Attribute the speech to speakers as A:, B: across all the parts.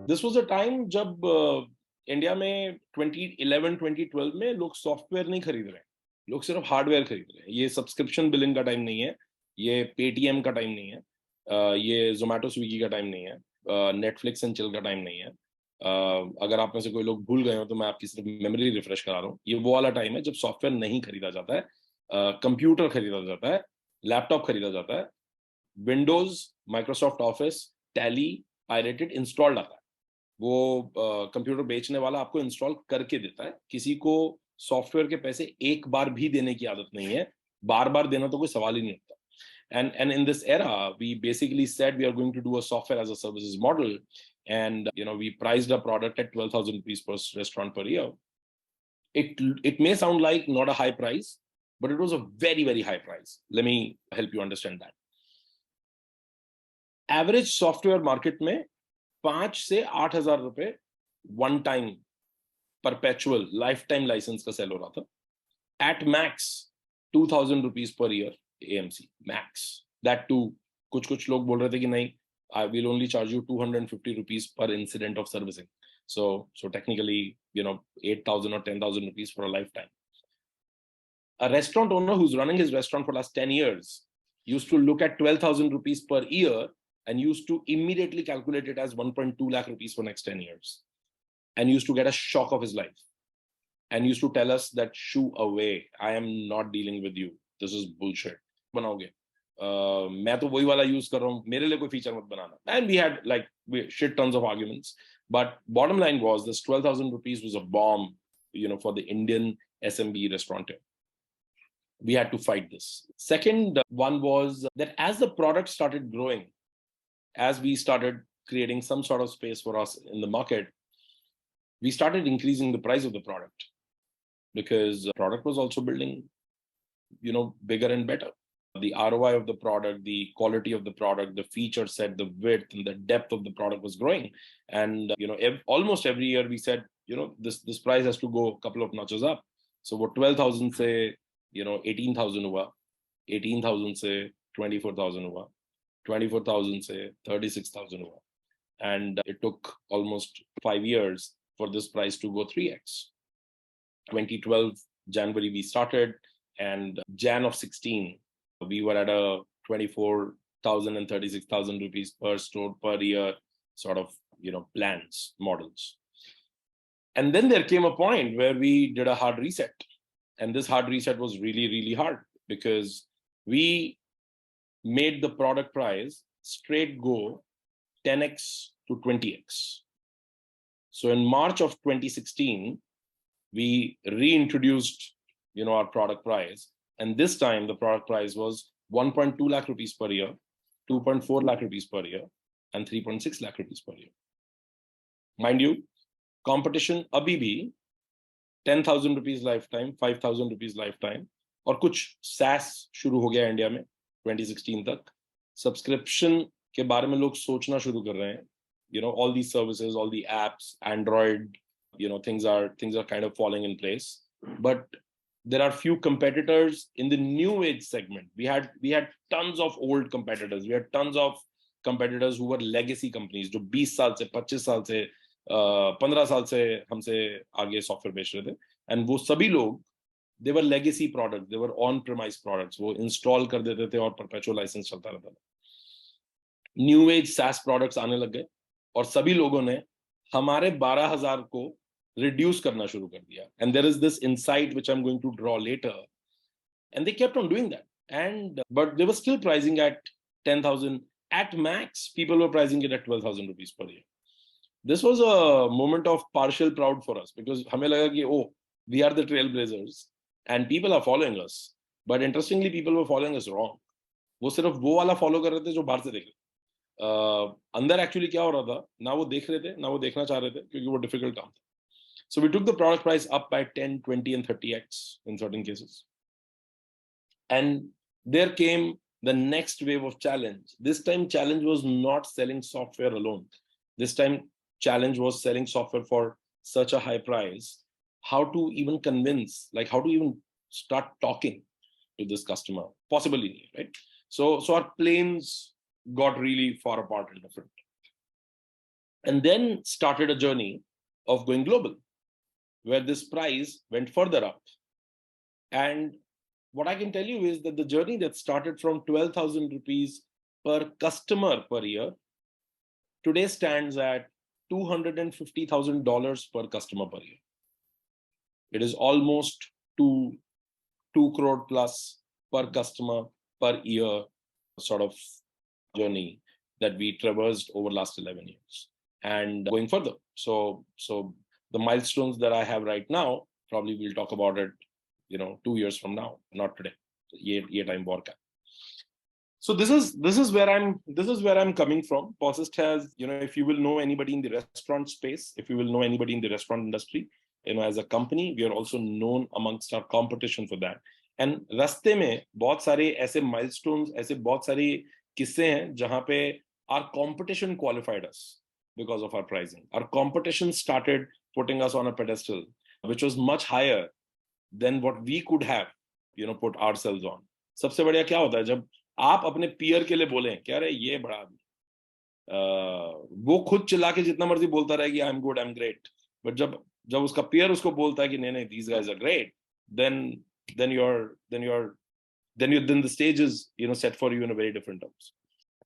A: This was a time जब India में 2011 2012 में लोग सॉफ्टवेयर नहीं खरीद रहे हैं, लोग सिर्फ हार्डवेयर खरीद रहे हैं. ये सब्सक्रिप्शन बिलिंग का टाइम नहीं है, ये पेटीएम का टाइम नहीं है, ये जोमेटो स्विगी का टाइम नहीं है, नेटफ्लिक्स एंड चिल का टाइम नहीं है. अगर आप में से कोई लोग भूल गए हो तो मैं आपकी सिर्फ मेमोरी रिफ्रेश करा रहा हूँ. ये वो वाला टाइम है जब सॉफ्टवेयर नहीं खरीदा जाता है, कंप्यूटर खरीदा जाता है, लैपटॉप खरीदा जाता है, Windows, Microsoft office, tally, pirated installed आता है. वो कंप्यूटर बेचने वाला आपको इंस्टॉल करके देता है. किसी को सॉफ्टवेयर के पैसे एक बार भी देने की आदत नहीं है, बार बार देना तो कोई सवाल ही नहीं होता. And in this era, we basically said we are going to do a software as a services model, and we priced a product at 12,000 rupees per restaurant per year. It may sound like not a high price, but it was a very, very high price. Let me help you understand that. Average software market में 5 से 8,000 रुपए one time perpetual life time license का sale हो रहा था. At max 2,000 rupees per year AMC max. That too कुछ लोग बोल रहे थे कि नहीं, I will only charge you 250 rupees per incident of servicing. So technically 8,000 or 10,000 rupees for a lifetime. A restaurant owner who's running his restaurant for last 10 years used to look at 12,000 rupees per year and used to immediately calculate it as 1.2 lakh rupees for next 10 years, and used to get a shock of his life, and used to tell us that shoo away, I am not dealing with you, this is bullshit. बनाओगे, मैं तो वही वाला use कर रहा हूँ, मेरे लिए कोई फीचर मत बनाना. And we had like shit tons of arguments, but bottom line was this 12,000 rupees was a bomb, for the Indian SMB restaurateur. We had to fight this. Second one was that as the product started growing, as we started creating some sort of space for us in the market, we started increasing the price of the product, because the product was also building, bigger and better. The ROI of the product, the quality of the product, the feature set, the width and the depth of the product was growing. And, almost every year we said, this price has to go a couple of notches up. So what 12,000 say, 18,000 हुआ, 18,000 से 24,000 हुआ, 24,000 से 36,000 हुआ. And it took almost 5 years for this price to go 3x. 2012 January we started, and Jan of 16 we were at a 24,000 and 36,000 rupees per store per year sort of plans, models. And then there came a point where we did a hard reset, and this hard reset was really, really hard, because we made the product price straight go 10x to 20x. So in March of 2016 we reintroduced our product price, and this time the product price was 1.2 lakh rupees per year, 2.4 lakh rupees per year, and 3.6 lakh rupees per year. Mind you, competition abhi bhi 10,000 rupees lifetime, 5,000 rupees lifetime, और कुछ SaaS शुरू हो गया India में 2016 तक. Subscription के बारे में लोग सोचना शुरू कर रहे हैं. All these services, all the apps, Android, things are kind of falling in place. But there are few competitors in the new age segment. We had tons of old competitors. We had tons of competitors who were legacy companies, जो 20 साल से, 25 साल से, 15 साल से हमसे आगे software बेच रहे थे. And वो सभी लोग, they were legacy products, they were on-premise products. वो install कर देते थे और perpetual license चलता रहता था. New age SaaS products आने लग गए, और सभी लोगों ने हमारे 12,000 को reduce करना शुरू कर दिया. And there is this insight which I'm going to draw later. And they kept on doing that. But they were still pricing at 10,000. At max, people were pricing it at 12,000 rupees per year. This was a moment of partial proud for us, because हमें लगा कि we are the trailblazers and people are following us. But interestingly, people were following us wrong. वो सिर्फ वो वाला follow कर रहे थे जो बाहर से देख रहे. अंदर actually क्या हो रहा था, ना वो देख रहे थे, ना वो देखना चाह रहे थे, क्योंकि वो difficult काम था. So we took the product price up by 10, 20 and 30x in certain cases. And there came the next wave of challenge. This time challenge was not selling software alone. This time challenge was selling software for such a high price. How to even convince, like how to even start talking to this customer, possibly, right? So our planes got really far apart and different. and then started a journey of going global, where this price went further up. And what I can tell you is that the journey that started from 12,000 rupees per customer per year today stands at $250,000 per customer per year. It is almost 2 crore plus per customer per year sort of journey that we traversed over last 11 years and going further. So the milestones that I have right now, probably we'll talk about it, 2 years from now, not today. Ye time borka. So this is where I'm coming from. Posist has, if you will know anybody in the restaurant space, if you will know anybody in the restaurant industry, as a company, we are also known amongst our competition for that. And रास्ते में बहुत सारे ऐसे milestones, ऐसे बहुत सारे किस्से हैं जहां पे our competition qualified us because of our pricing. Our competition started putting us on a pedestal, which was much higher than what we could have, put ourselves on. सबसे बढ़िया क्या होता है जब आप अपने पीयर के लिए बोलें क्या रे ये बड़ा वो खुद चिल्ला के जितना मर्जी बोलता रहेगी I am good, I am great, but जब उसका पीयर उसको बोलता है कि नहीं these guys are great, then the stage is set for you in a very different terms.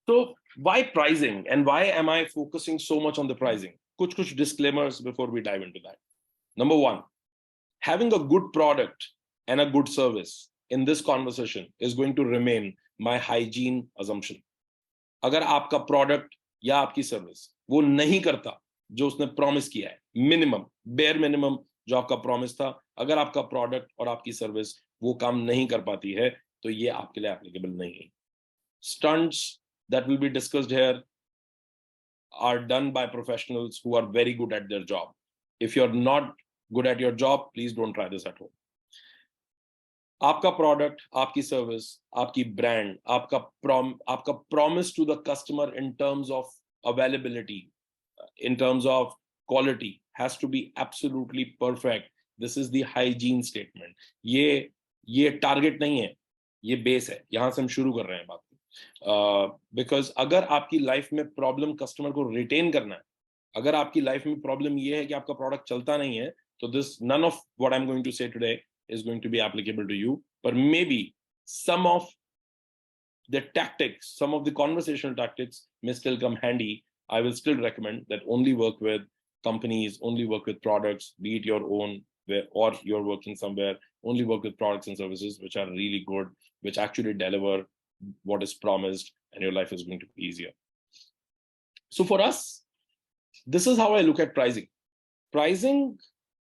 A: So why pricing and why am I focusing so much on the pricing? Kuch disclaimers before we dive into that. Number one, having a good product and a good service in this conversation is going to remain my hygiene assumption. अगर आपका product या आपकी service वो नहीं करता जो उसने promise किया है, मिनिमम बेयर मिनिमम जो आपका प्रॉमिस था, अगर आपका प्रोडक्ट और आपकी सर्विस वो काम नहीं कर पाती है तो ये आपके लिए एप्लीकेबल नहीं है. Stunts that will be discussed here are done by professionals who are very good at their job. If you're not good at your job, please don't try this at home. आपका product, आपकी service, आपकी brand, आपका promise to the customer in terms of availability, in terms of quality has to be absolutely perfect. This is the hygiene statement. ये target नहीं है, ये base है. यहां से हम शुरू कर रहे हैं बात. बिकॉज अगर आपकी लाइफ में प्रॉब्लम कस्टमर को रिटेन करना है, अगर आपकी लाइफ में प्रॉब्लम ये है कि आपका प्रोडक्ट चलता नहीं है, तो this none of what I am going to say today is going to be applicable to you, but maybe some of the tactics, some of the conversational tactics may still come handy. I will still recommend that only work with companies, only work with products, be it your own or you're working somewhere, only work with products and services which are really good, which actually deliver what is promised, and your life is going to be easier. So for us, this is how I look at pricing. Pricing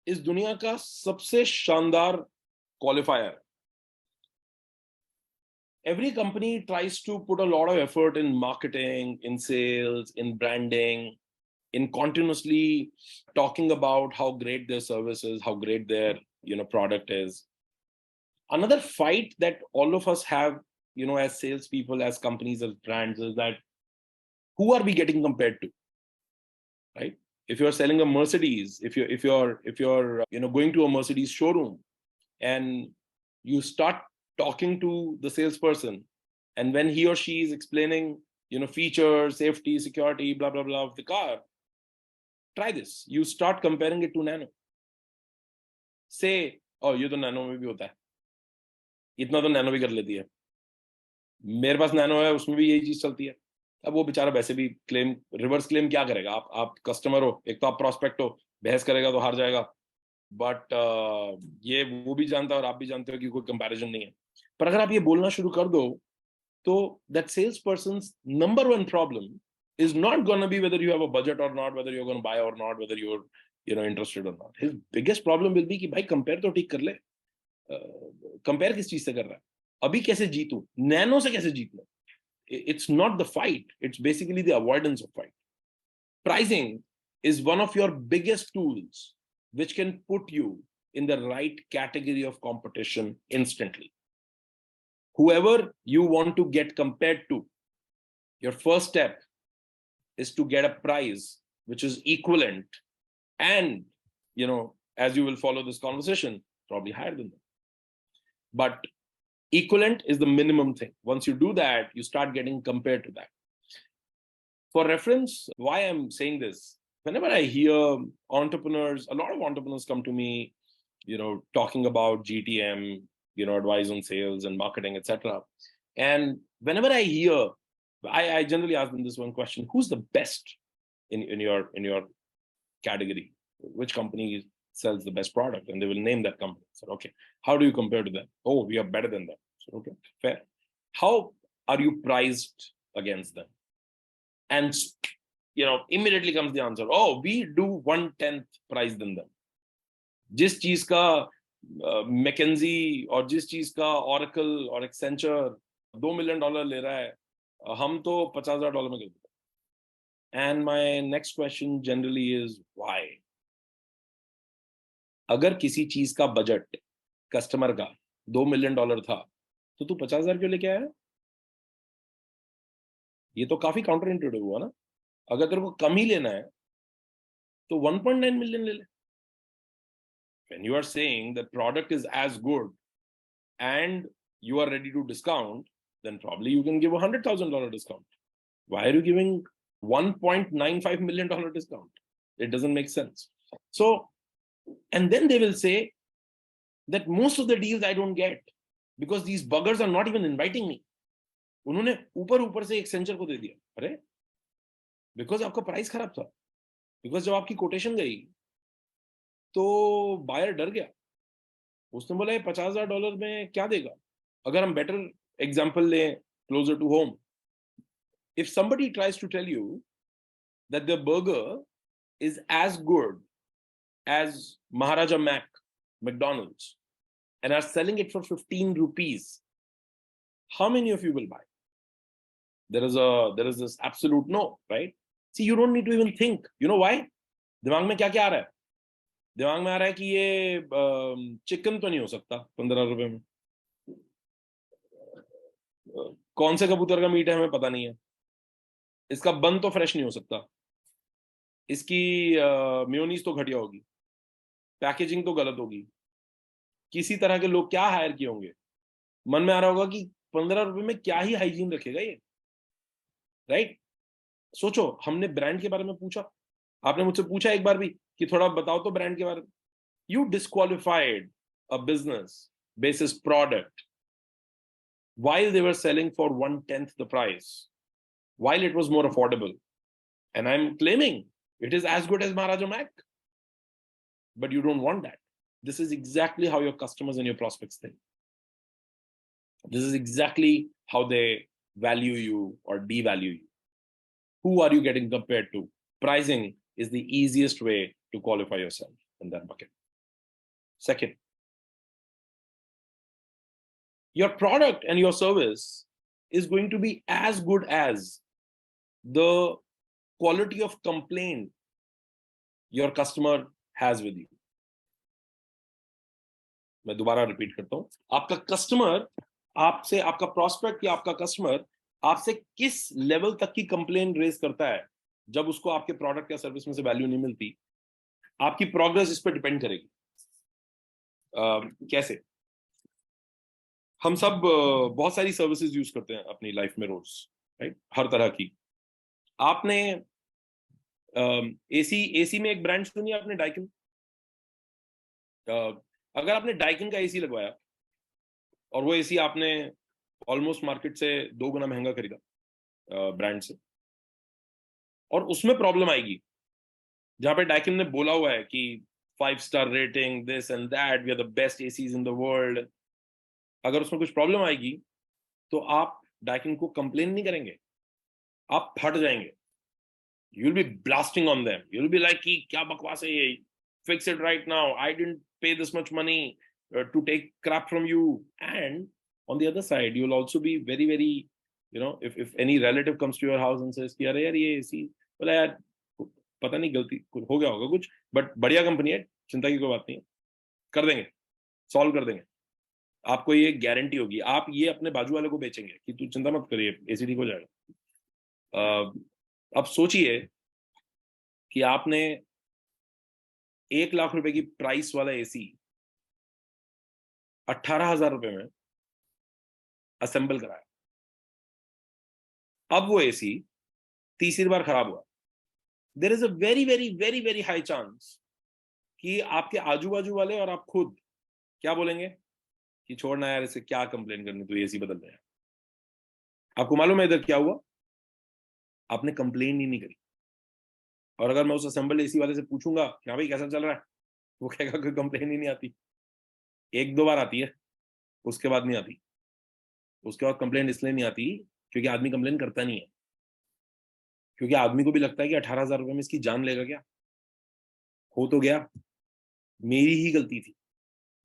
A: इस दुनिया का सबसे शानदार qualifier. Every company tries to put a lot of effort in marketing, in sales, in branding, in continuously talking about how great their service is, how great their product is. Another fight that all of us have, as salespeople, as companies, as brands, is that who are we getting compared to, right? If you're selling a Mercedes, if you're going to a Mercedes showroom and you start talking to the salesperson, and when he or she is explaining features, safety, security, blah blah blah of the car, try this. You start comparing it to Nano. Say, oh, ये तो Nano में भी होता है, इतना तो Nano भी कर लेती है, मेरे पास Nano है उसमें भी यही चीज चलती है. अब वो बेचारा वैसे भी क्लेम, रिवर्स क्लेम क्या करेगा? आप कस्टमर हो, एक तो आप प्रोस्पेक्ट हो, बहस करेगा तो हार जाएगा. बट ये वो भी जानता है और आप भी जानते हो कि कोई कंपैरिजन नहीं है. पर अगर आप ये बोलना शुरू कर दो तो that sales person's number one problem is not going to be whether you have a budget or not, whether you're going to buy or not, whether you're interested or not. His biggest problem will be कि भाई compare तो ठीक कर ले. Compare किस चीज से कर रहा है? अभी कैसे जीतूं? नैनो से कैसे जीतूं? It's not the fight. It's basically the avoidance of fight. Pricing is one of your biggest tools which can put you in the right category of competition instantly. Whoever you want to get compared to, your first step is to get a price which is equivalent and, as you will follow this conversation, probably higher than them. But equivalent is the minimum thing. Once you do that, you start getting compared to that. For reference, why I'm saying this, whenever I hear entrepreneurs, a lot of entrepreneurs come to me, talking about GTM, advice on sales and marketing, etc. And whenever I hear, I generally ask them this one question: who's the best in your category? Which company sells the best product? And they will name that company. So, okay, how do you compare to them? Oh, we are better than them. So, okay, fair. How are you priced against them? And immediately comes the answer: oh, we do 1/10 price than them. जिस चीज का McKenzie और जिस चीज का oracle और Accenture $2 million ले रहा है, हम तो $50,000 में कर देते हैं. And my next question generally is why. अगर किसी चीज का बजट कस्टमर का $2 million था, तो तू 50,000 क्यों लेके आया? ये तो काफी काउंटर इंट्यूटिव हुआ ना. अगर तेरे को कम ही लेना है तो 1.9 million ले ले. When you are saying the product is as good and you are ready to discount, then probably you can give $100,000 discount. Why are you giving $1.95 million discount? It doesn't make sense. So, and then they will say that most of the deals I don't get because these buggers are not even inviting me. उन्होंने ऊपर से Accenture को दे दिया. अरे, because आपका price खराब था. Because जब आपकी कोटेशन गई तो बायर डर गया. उसने बोला $50,000 में क्या देगा. अगर हम बेटर एग्जांपल लें, closer to home, if somebody tries to tell you that the burger is as good as Maharaja McDonald's, and are selling it for 15 rupees, how many of you will buy? There is this absolute no, right? See, you don't need to even think. You know why? दिमाग में क्या क्या आ रहा है? दिमाग में आ रहा है कि ये चिकन तो नहीं हो सकता 15 रुपए में. कौन से कबूतर का मीट है हमें पता नहीं है. इसका बन तो फ्रेश नहीं हो सकता. इसकी मेयोनीज तो घटिया होगी. पैकेजिंग तो गलत होगी. किसी तरह के लोग क्या हायर किए होंगे. मन में आ रहा होगा कि 15 रुपए में क्या ही हाइजीन रखेगा ये, राइट? सोचो, हमने ब्रांड के बारे में पूछा. आपने मुझसे पूछा एक बार भी कि थोड़ा बताओ तो ब्रांड के बारे में. You disqualified a business basis product while they were selling for 1/10 the price, while it was more affordable. And I'm claiming it is as good as Maharaja Mac. But you don't want that. This is exactly how your customers and your prospects think. This is exactly how they value you or devalue you. Who are you getting compared to? Pricing is the easiest way to qualify yourself in that bucket. Second, your product and your service is going to be as good as the quality of complaint your customer has with you. मैं दोबारा repeat करता हूं. आपका customer आपसे, आपका prospect या आपका customer आपसे किस लेवल तक की कंप्लेंट रेज करता है जब उसको आपके प्रोडक्ट या सर्विस में से वैल्यू नहीं मिलती, आपकी प्रोग्रेस इस पर डिपेंड करेगी. कैसे? हम सब बहुत सारी सर्विसेज यूज करते हैं अपनी लाइफ में रोज, राइट? हर तरह की. आपने एसी में एक ब्रांड सुनी आपने, डाइकिन. अगर आपने डाइकिन का एसी लगवाया और वो एसी आपने ऑलमोस्ट मार्केट से 2 गुना महंगा खरीदा ब्रांड से, और उसमें प्रॉब्लम आएगी जहां पे डाइकिन ने बोला हुआ है कि 5-star rating, this and that, we are the best ACs in the world. अगर उसमें कुछ प्रॉब्लम आएगी तो आप डाइकिन को कंप्लेन नहीं करेंगे, आप फट जाएंगे. You will be blasting on them. You will be like कि क्या बकवास है ये, fix it right now, I didn't pay this much money to take crap from you. And on the other side, you'll also be very, very, if any relative comes to your house and says कि अरे यार ये AC, बोला यार पता नहीं गलती हो गया होगा कुछ, बट बढ़िया कंपनी है, चिंता की कोई बात नहीं है, कर देंगे, सॉल्व कर देंगे. आपको ये गारंटी होगी. आप ये अपने बाजू वाले को बेचेंगे कि तू चिंता मत करिए, एसी ठीक हो जाएगा. अब सोचिए कि आपने 1 लाख रुपए की प्राइस वाला एसी 18,000 रुपए में असेंबल कराया. अब वो एसी तीसरी बार खराब हुआ, there is a very very very very high chance कि आपके आजू बाजू वाले और आप खुद क्या बोलेंगे कि छोड़ना यार, इसे क्या कंप्लेन करनी, तो एसी बदल दे। आपको मालूम है इधर क्या हुआ? आपने कंप्लेन ही नहीं करी। और अगर मैं उस असेंबल एसी वाले से पूछूंगा कि हाँ भाई कैसा चल रहा है, वो कहेगा कोई कंप्लेन ही नहीं आती। एक दो बार आती है, उसके बाद नहीं आती। उसके बाद कंप्लेन इसलिए नहीं आती क्योंकि आदमी कंप्लेन करता नहीं है, क्योंकि आदमी को भी लगता है कि 18,000 रुपए में इसकी जान लेगा क्या, हो तो गया, मेरी ही गलती थी,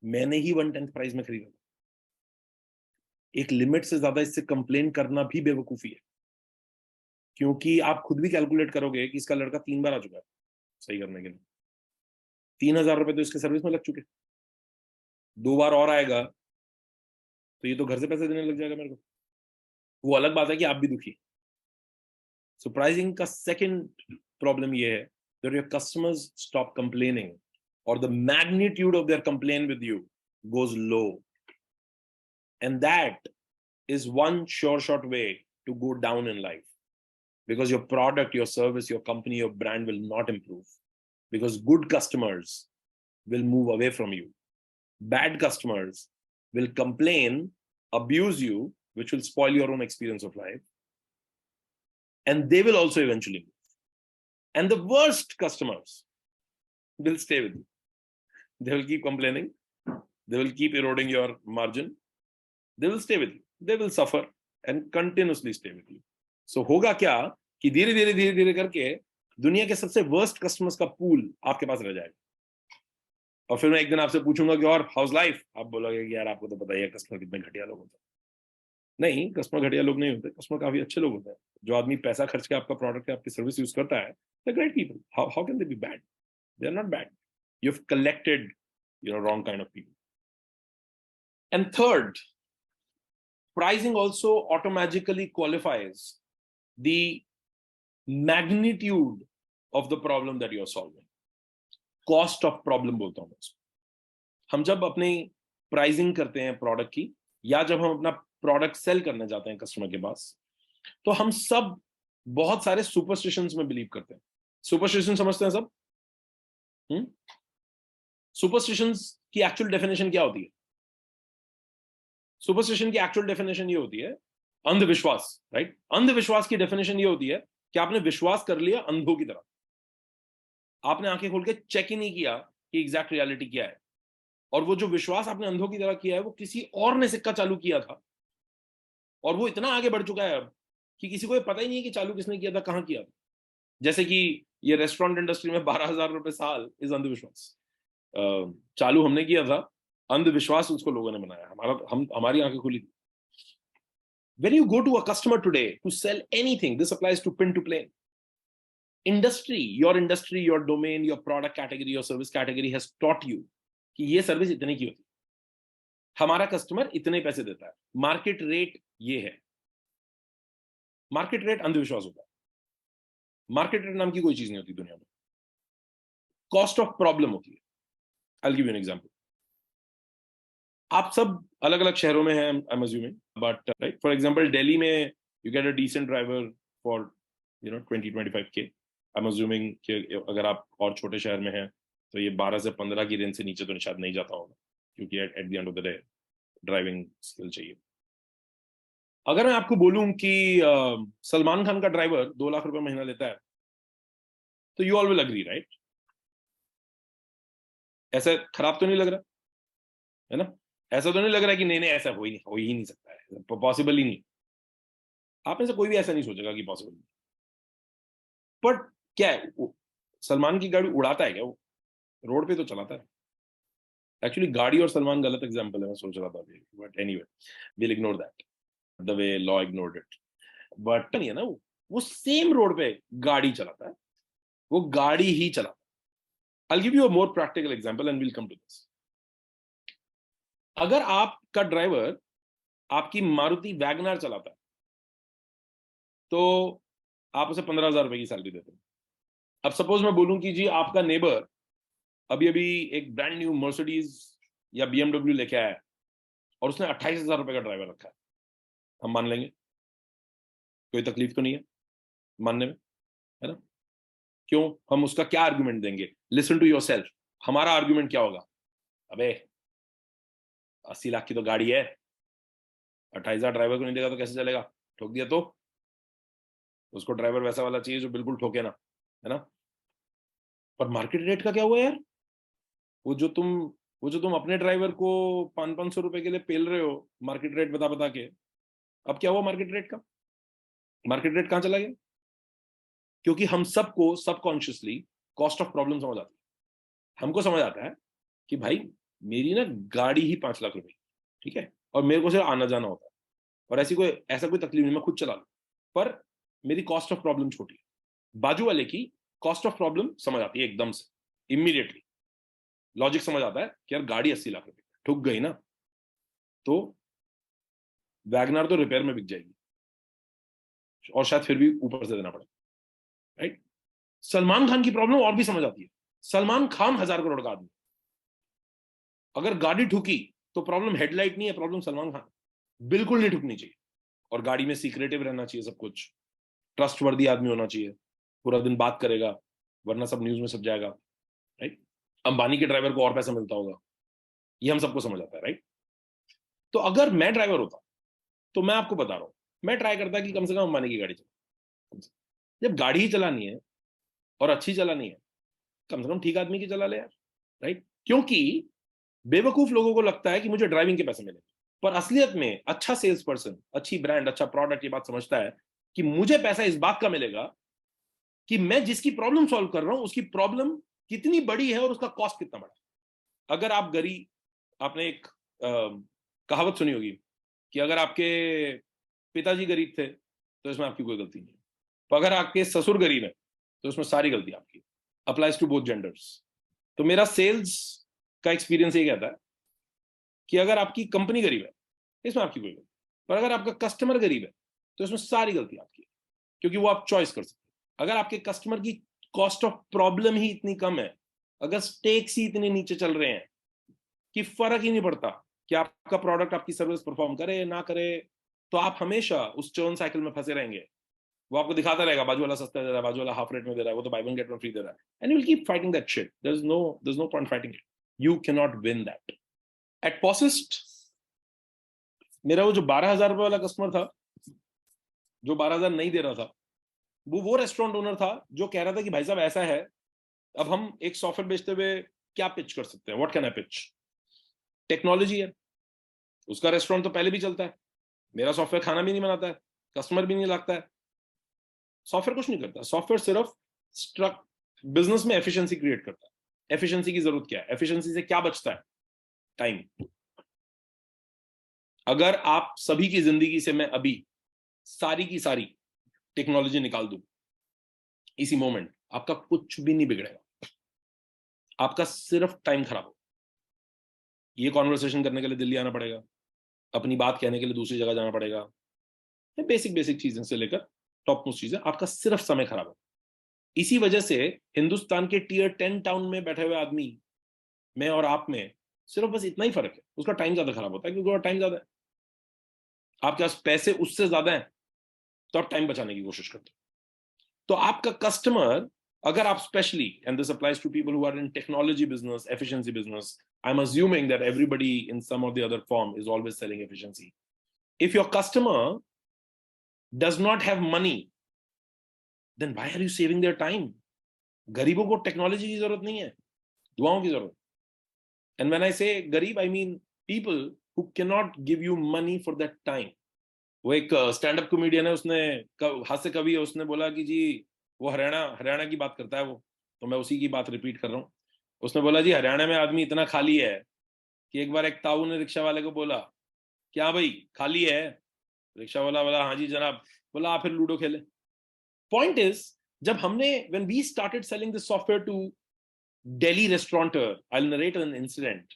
A: मैंने ही 1/10 प्राइस में खरीदा। एक लिमिट से ज्यादा इससे कंप्लेन करना भी बेवकूफी है, क्योंकि आप खुद भी कैलकुलेट करोगे कि इसका लड़का 3 बार आ चुका है सही करने के लिए, 3,000 रुपए तो इसके सर्विस में लग चुके, 2 बार और आएगा तो ये तो घर से पैसे देने लग जाएगा मेरे को। वो अलग बात है कि आप भी दुखी। सो प्राइसिंग का सेकंड प्रॉब्लम ये है that your customers stop complaining or the magnitude of their complaint with you goes low, and that is one sure shot way to go down in life, because your product, your service, your company, your brand will not improve, because good customers will move away from you, bad customers will complain, abuse you, which will spoil your own experience of life, and they will also eventually move. And the worst customers will stay with you. They will keep complaining, they will keep eroding your margin, they will stay with you, they will suffer and continuously stay with you. So होगा क्या कि धीरे धीरे धीरे धीरे करके दुनिया के सबसे वर्स्ट कस्टमर्स का पूल आपके पास रह जाएगा, और फिर मैं एक दिन आपसे पूछूंगा कि और हाउस लाइफ, आप बोलोगे कि यार आपको तो पता ही है कस्टमर कितने घटिया लोग होते हैं। नहीं, कस्टमर घटिया लोग नहीं होते, कस्टमर काफी अच्छे लोग होते हैं। जो आदमी पैसा खर्च के आपका प्रोडक्ट या आपकी सर्विस यूज करता है, they're great people. How can they be bad? They're not bad. You've collected, wrong kind of people. And third, pricing also automatically qualifies the magnitude of the problem that you're solving. Cost of problem बोलता हूं मैं इसको। हम जब अपनी pricing करते हैं product की, या जब हम अपना प्रोडक्ट सेल करने जाते हैं कस्टमर के पास, तो हम सब बहुत सारे सुपरस्टिशंस में बिलीव करते हैं। सुपरस्टिशन समझते हैं सब? सुपरस्टिशंस की एक्चुअल डेफिनेशन क्या होती है? सुपरस्टिशन की एक्चुअल डेफिनेशन ये होती है अंधविश्वास, राइट? अंधविश्वास की डेफिनेशन ये होती है कि आपने विश्वास कर लिया अंधों की तरह, आपने आंखें खोल के चेक ही नहीं किया कि एग्जैक्ट रियलिटी क्या है, और वो जो विश्वास आपने अंधों की तरह किया है वो किसी और ने सिक्का चालू किया था, और वो इतना आगे बढ़ चुका है अब कि किसी को ये पता ही नहीं है कि चालू किसने किया था, कहां किया था। जैसे कि ये रेस्टोरेंट इंडस्ट्री में 12,000 रुपए साल इज अंधविश्वास। चालू हमने किया था, अंधविश्वास उसको लोगों ने बनाया, हमारी आंखें खुली थी। When you go to a customer today to sell anything, this applies to pin to plane. Industry, your domain, your product category, your service category has taught you कि ये सर्विस इतने की होती है, हमारा कस्टमर इतने पैसे देता है, मार्केट रेट ये है। मार्केट रेट अंधविश्वास होता है, मार्केट रेट नाम की कोई चीज नहीं होती दुनिया में। कॉस्ट ऑफ प्रॉब्लम होती है। I'll give you an example. आप सब अलग अलग शहरों में हैं, I'm assuming, but right, for example, Delhi में you get a decent driver for 20-25K. I'm assuming कि अगर आप और छोटे शहर में हैं तो ये 12 से 15 की रेंज से नीचे तो शायद नहीं जाता होगा, क्योंकि at the end of the day driving skill चाहिए। अगर मैं आपको बोलूं कि सलमान खान का ड्राइवर 2 लाख रुपए महीना लेता है, तो you all will agree, right? ऐसा खराब तो नहीं लग रहा है ना? ऐसा तो नहीं लग रहा कि नहीं ऐसा हो ही नहीं सकता है, पॉसिबल ही नहीं। आप में से कोई भी ऐसा नहीं सोचेगा कि पॉसिबल नहीं। बट क्या है, सलमान की गाड़ी उड़ाता है क्या? वो रोड पे तो चलाता है। एक्चुअली गाड़ी और सलमान गलत एग्जांपल है, मैं सोच रहा था अभी, but anyway will ignore that the way law ignored it. But नहीं है ना, वो सेम रोड पे गाड़ी चलाता है, वो गाड़ी ही चलाता है। I'll give you a more practical example and we'll come to this. अगर आपका ड्राइवर आपकी मारुति वैगनर चलाता है तो आप उसे 15,000 रुपए की सैलरी देते हैं। अब सपोज मैं बोलूं कि जी आपका नेबर अभी अभी एक ब्रांड न्यू मर्सिडीज या BMW लेके आया है और उसने 28,000 रुपए का ड्राइवर रखा है, हम मान लेंगे? कोई तकलीफ तो नहीं है मानने में? क्यों? हम उसका क्या आर्ग्यूमेंट देंगे? Listen to yourself. हमारा आर्ग्यूमेंट क्या होगा? अबे 80 लाख की तो गाड़ी है, 28,000 ड्राइवर को नहीं देगा तो कैसे चलेगा? ठोक दिया तो उसको ड्राइवर वैसा वाला चाहिए जो बिल्कुल ठोके ना, है ना? पर मार्केट रेट का क्या हुआ यार? वो जो तुम वो जो तुम अपने ड्राइवर को 500-500 रुपए के लिए पेल रहे हो मार्केट रेट बता बता के, अब क्या हुआ मार्केट रेट का? मार्केट रेट कहां चला गया? क्योंकि हम सबको सबकॉन्शियसली कॉस्ट ऑफ प्रॉब्लम समझ आती है। हमको समझ आता है कि भाई मेरी ना गाड़ी ही 5 लाख रुपए की, ठीक है, और मेरे को सिर्फ आना जाना होता है, और ऐसा कोई तकलीफ नहीं, मैं खुद चला लूं, पर मेरी कॉस्ट ऑफ प्रॉब्लम छोटी है। बाजू वाले की कॉस्ट ऑफ प्रॉब्लम समझ आती है एकदम से, इमीडिएटली लॉजिक समझ आता है कि यार गाड़ी 80 लाख रुपए ठुक गई ना, तो वैगनार तो रिपेयर में बिक जाएगी और शायद फिर भी ऊपर से देना पड़ेगा, राइट? सलमान खान की प्रॉब्लम और भी समझ आती है। सलमान खान 1,000 करोड़ का आदमी, अगर गाड़ी ठुकी तो प्रॉब्लम हेडलाइट नहीं है, प्रॉब्लम सलमान खान। बिल्कुल नहीं ठुकनी चाहिए, और गाड़ी में सीक्रेटिव रहना चाहिए सब कुछ, ट्रस्टवर्दी आदमी होना चाहिए, पूरा दिन बात करेगा, वरना सब न्यूज में सब जाएगा, राइट? अंबानी के ड्राइवर को और पैसा मिलता होगा, ये हम सबको समझ आता है, राइट? तो अगर मैं ड्राइवर होता तो मैं आपको बता रहा हूं, मैं ट्राई करता कि कम से कम अंबानी की गाड़ी चला। जब गाड़ी ही चलानी है और अच्छी चलानी है, कम से कम ठीक आदमी की चला ले यार, राइट? क्योंकि बेवकूफ लोगों को लगता है कि मुझे ड्राइविंग के पैसे मिले, पर असलियत में अच्छा सेल्स पर्सन, अच्छी ब्रांड, अच्छा प्रोडक्ट ये बात समझता है कि मुझे पैसा इस बात का मिलेगा कि मैं जिसकी प्रॉब्लम सॉल्व कर रहा हूं उसकी प्रॉब्लम कितनी बड़ी है और उसका कॉस्ट कितना बड़ा है। अगर आप गरीब, आपने एक कहावत सुनी होगी कि अगर आपके पिताजी गरीब थे तो इसमें आपकी कोई गलती नहीं है, तो अगर आपके ससुर गरीब है तो इसमें सारी गलती आपकी। Applies to both genders. तो मेरा सेल्स का एक्सपीरियंस ये कहता है कि अगर आपकी कंपनी गरीब है इसमें आपकी कोई गलती, पर अगर आपका कस्टमर गरीब है तो इसमें सारी गलती आपकी है, क्योंकि वो आप चॉइस कर सकते हैं। अगर आपके कस्टमर की कॉस्ट ऑफ प्रॉब्लम ही इतनी कम है, अगर स्टेक्स ही इतने नीचे चल रहे हैं कि फर्क ही नहीं पड़ता कि आपका प्रोडक्ट, आपकी सर्विस परफॉर्म करे ना करे, तो आप हमेशा उस चर्न साइकिल में फंसे रहेंगे। वो आपको दिखाता रहेगा बाजू वाला सस्ता दे रहा है, बाजू वाला हाफ रेट में दे रहा है, वो तो buy one get one free दे रहा है, and you will keep fighting that shit. There is no point fighting it, you can not win that. एट पॉसिस्ट मेरा वो जो 12,000 रुपए वाला कस्टमर था, जो 12,000 नहीं दे रहा था, वो रेस्टोरेंट ओनर था जो कह रहा था कि भाई साहब ऐसा है, अब हम एक सॉफ्टवेयर बेचते हुए क्या पिच कर सकते हैं, what can I pitch? Technology है, उसका रेस्टोरेंट तो पहले भी चलता है, मेरा सॉफ्टवेयर खाना भी नहीं बनाता है, कस्टमर भी नहीं लगता है, सॉफ्टवेयर कुछ नहीं करता, सॉफ्टवेयर सिर्फ स्ट्रक बिजनेस में एफिशिएंसी क्रिएट करता है। एफिशिएंसी की जरूरत क्या है? एफिशिएंसी से क्या बचता है? टाइम। अगर आप सभी की जिंदगी से मैं अभी सारी की सारी टेक्नोलॉजी निकाल दूं इसी मोमेंट, आपका कुछ भी नहीं बिगड़ेगा, आपका सिर्फ टाइम खराब हो। ये कॉन्वर्सेशन करने के लिए दिल्ली आना पड़ेगा, अपनी बात कहने के लिए दूसरी जगह जाना पड़ेगा, बेसिक बेसिक चीजें से लेकर टॉप मोस्ट चीजें, आपका सिर्फ समय खराब है। इसी वजह से हिंदुस्तान के टियर 10 टाउन में बैठे हुए आदमी में और आप में सिर्फ बस इतना ही फर्क है, उसका टाइम ज्यादा खराब होता है क्योंकि टाइम ज्यादा है, आपके पास पैसे उससे ज्यादा है, तो आप टाइम बचाने की कोशिश करते हो। तो आपका कस्टमर, अगर आप specially, and this applies to people who are in technology business, efficiency business, I am assuming that everybody in some or the other form is always selling efficiency. If your customer does not have money, then why are you saving their time? गरीबों को technology की जरूरत नहीं है, दुआओं की जरूरत। And when I से गरीब, I mean people who can not give you money for that time. वो एक स्टैंड अप कॉमेडियन है, उसने हास्य कवि है, उसने बोला कि जी वो हरियाणा हरियाणा की बात करता है वो, तो मैं उसी की बात रिपीट कर रहा हूँ। उसने बोला जी हरियाणा में आदमी इतना खाली है कि एक बार एक ताऊ ने रिक्शा वाले को बोला क्या भाई खाली है? रिक्शा वाला बोला हाँ जी जनाब। बोला आप फिर लूडो खेले। पॉइंट इज, जब हमने when we started selling this software to Delhi restaurateur, I'll narrate an incident.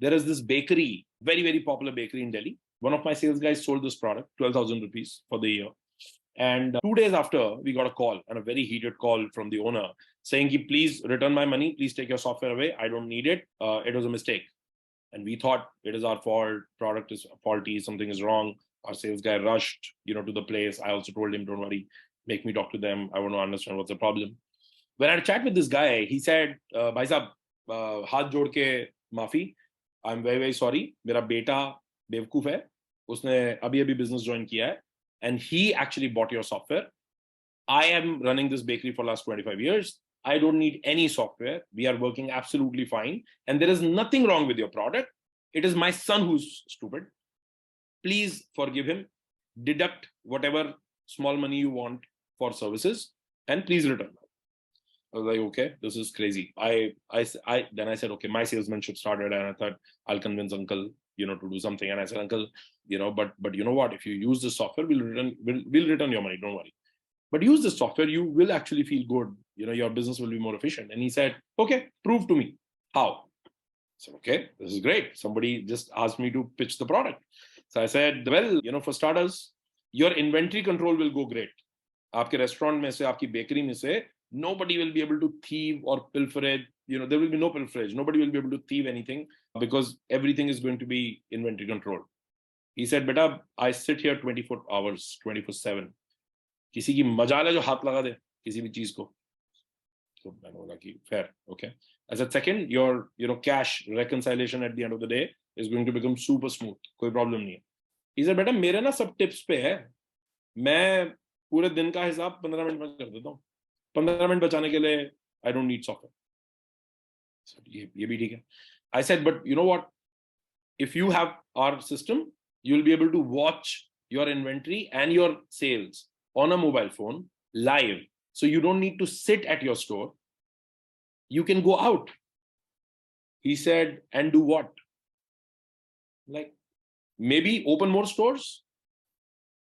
A: There is this bakery, very, very popular bakery in Delhi. One of my sales guys sold this product, 12,000 rupees for the year. And 2 days after, we got a call, and a very heated call from the owner saying, please return my money, please take your software away. I don't need it. It was a mistake. And we thought it is our fault, product is faulty, something is wrong. Our sales guy rushed, to the place. I also told him, don't worry, make me talk to them. I want to understand what's the problem. When I had a chat with this guy, he said, "Bhai sahab, हाथ जोड़ के माफी. I'm very very sorry. मेरा बेटा बेवकूफ है. उसने अभी business join किया है, and he actually bought your software. I am running this bakery for the last 25 years. I don't need any software. We are working absolutely fine, and there is nothing wrong with your product. It is my son who's stupid. Please forgive him. Deduct whatever small money you want for services, and please return." I was like, okay, this is crazy. Then I said, okay, my salesmanship started, and I thought I'll convince uncle, to do something. And I said, uncle, but you know what? If you use this software, we'll return your money. Don't worry. But use this software, you will actually feel good. Your business will be more efficient. And he said, okay, prove to me. How? I said, okay, this is great. Somebody just asked me to pitch the product. So I said, well, for starters, your inventory control will go great. आपके restaurant में से, आपकी bakery में से, nobody will be able to thieve or pilferage. There will be no pilferage. Nobody will be able to thieve anything because everything is going to be inventory controlled. He said, beta, I sit here 24 hours, 24/7. किसी की मजाल है जो हाथ लगा दे किसी भी चीज को. So मैंने बोला कि fair, okay. I said, second, your cash reconciliation at the end of the day is going to become super smooth. कोई problem नहीं है. He said, बेटा मेरे ना सब tips पे है. मैं पूरे दिन का हिसाब 15 मिनट में कर देता हूँ. 15 मिनट बचाने के लिए I don't need software. So ये भी ठीक है. I said, but you know what? If you have our system, you'll be able to watch your inventory and your sales on a mobile phone live. So you don't need to sit at your store. You can go out. He said, and do what? Like, maybe open more stores?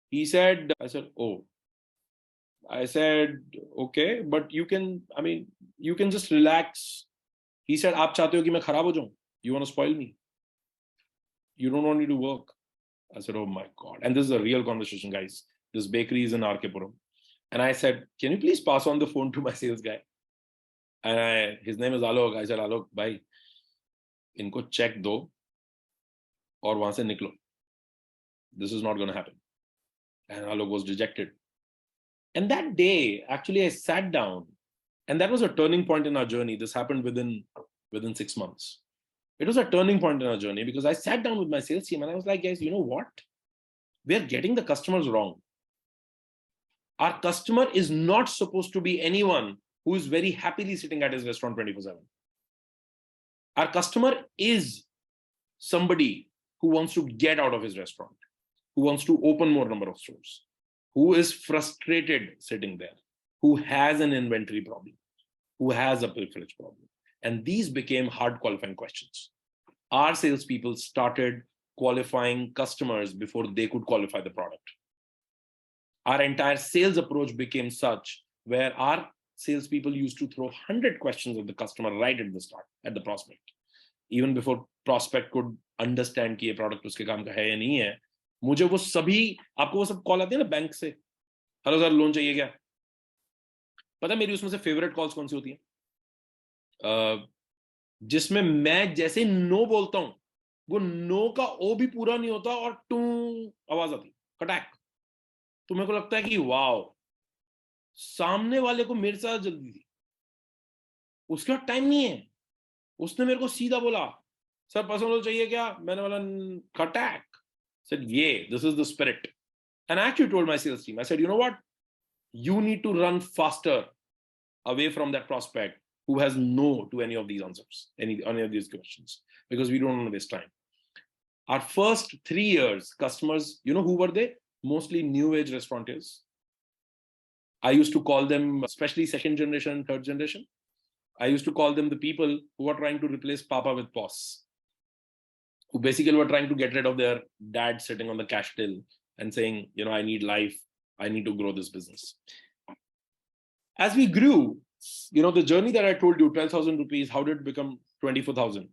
A: He said, I said, oh. I said, okay, but you can just relax. He said, आप चाहते हो कि मैं खराब हो जाऊं? You want to spoil me? You don't want me to work? I said, oh my God. And this is a real conversation, guys. This bakery is in RK Puram. And I said, can you please pass on the phone to my sales guy? And his name is Alok. I said, Alok, bhai, इनको check दो और वहां से निकलो. This is not going to happen. And Alok was dejected. And that day, actually, I sat down, and that was a turning point in our journey. This happened within 6 months. It was a turning point in our journey because I sat down with my sales team and I was like, guys, you know what? We're getting the customers wrong. Our customer is not supposed to be anyone who is very happily sitting at his restaurant 24/7. Our customer is somebody who wants to get out of his restaurant, who wants to open more number of stores, who is frustrated sitting there, who has an inventory problem, who has a pilferage problem. And these became hard qualifying questions. Our salespeople started qualifying customers before they could qualify the product. Our entire sales approach became such where our salespeople used to throw 100 questions at the customer right at the start, at the prospect. Even before prospect could understand कि ये product उसके काम का है या नहीं है, मुझे वो सभी, आपको वो सब कॉल आते हैं ना बैंक से, हेलो सर लोन चाहिए क्या? पता है मेरी उसमें से फेवरेट कॉल्स कौन सी होती हैं? जिसमें मैं जैसे नो बोलता हूं वो नो का ओ भी पूरा नहीं होता और टू आवाज आती, कटैक. तो मेरे को लगता है कि वाओ, सामने वाले को मेरे साथ जल्दी थी, उसके बाद टाइम नहीं है. उसने मेरे को सीधा बोला, सर पर्सनल चाहिए क्या? मैंने बोला कटैक. Said, yeah, this is the spirit. And I actually told my sales team, I said, you know what? You need to run faster away from that prospect who has no to any of these answers, any of these questions, because we don't want to waste time. Our first 3 years, customers, who were they? Mostly new age restaurateurs. I used to call them, especially second generation, third generation. I used to call them the people who are trying to replace Papa with POS, who basically were trying to get rid of their dad sitting on the cash till and saying, I need life, I need to grow this business. As we grew, the journey that I told you, 12,000 rupees, how did it become 24,000?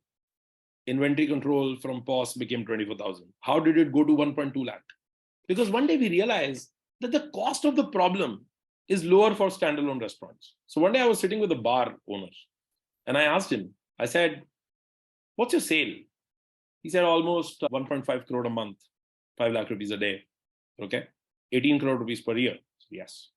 A: Inventory control from POS became 24,000. How did it go to 1.2 lakh? Because one day we realized that the cost of the problem is lower for standalone restaurants. So one day I was sitting with a bar owner and I asked him, I said, what's your sale? He said almost 1.5 crore a month, 5 lakh rupees a day. Okay. 18 crore rupees per year. Yes.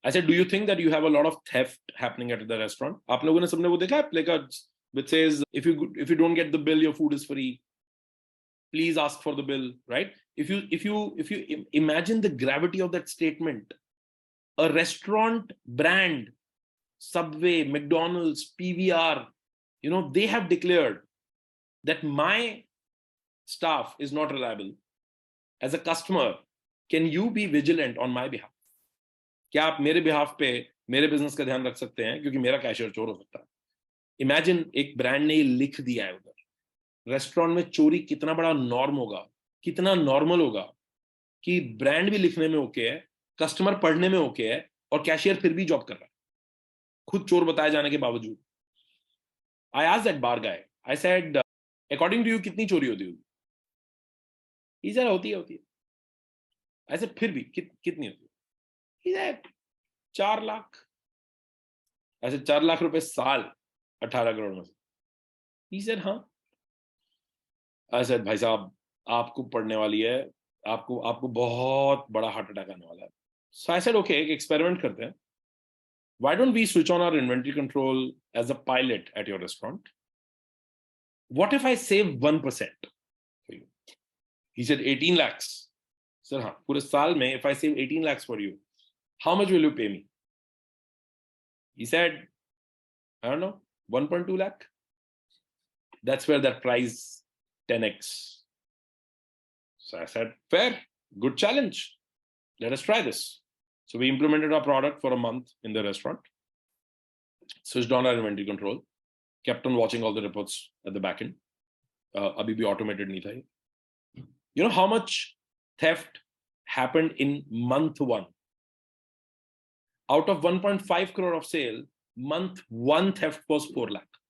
A: I said, do you think that you have a lot of theft happening at the restaurant? आप लोगों ने सबने वो देखा है placards which says if you don't get the bill, your food is free. Please ask for the bill, right? If you imagine the gravity of that statement, a restaurant brand, Subway, McDonald's, PVR, they have declared that my staff is not reliable. As a customer, can you be vigilant on my behalf? क्या आप मेरे behalf पे मेरे business का ध्यान रख सकते हैं क्योंकि मेरा कैशियर चोर हो सकता है? इमेजिन एक ब्रांड ने लिख दिया है उधर। रेस्टोरेंट में चोरी कितना बड़ा नॉर्म होगा, कितना नॉर्मल होगा कि ब्रांड भी लिखने में ओके है, कस्टमर पढ़ने में ओके है और कैशियर फिर भी जॉब कर रहा है खुद चोर बताए जाने के बावजूद। I asked that bar guy, I said according to you कितनी चोरी होती होगी? ही सेड होती है। आई सेड फिर भी कितनी होती है? He said 4 lakh. ऐसे 4 लाख रुपए साल 18 करोड़ में से। ही सेड हाँ। आई सेड भाई साहब आपको पड़ने वाली है, आपको बहुत बड़ा हार्ट अटैक आने वाला है। सो आई सेड ओके, एक एक्सपेरिमेंट करते हैं। Why don't we switch on our inventory control as a pilot at your restaurant? What if I save 1% for you? He said 18 lakhs. Sir, हाँ, पूरे साल में if I save 18 lakhs for you, how much will you pay me? He said, I don't know, 1.2 lakh. That's where that price 10x. So I said, fair, good challenge. Let us try this. So we implemented our product for a month in the restaurant, switched on our inventory control, kept on watching all the reports at the back end. Abhi bhi automated nahi tha. You know how much theft happened in month 1? Out of 1.5 crore of sale, month 1 theft was 4 lakh.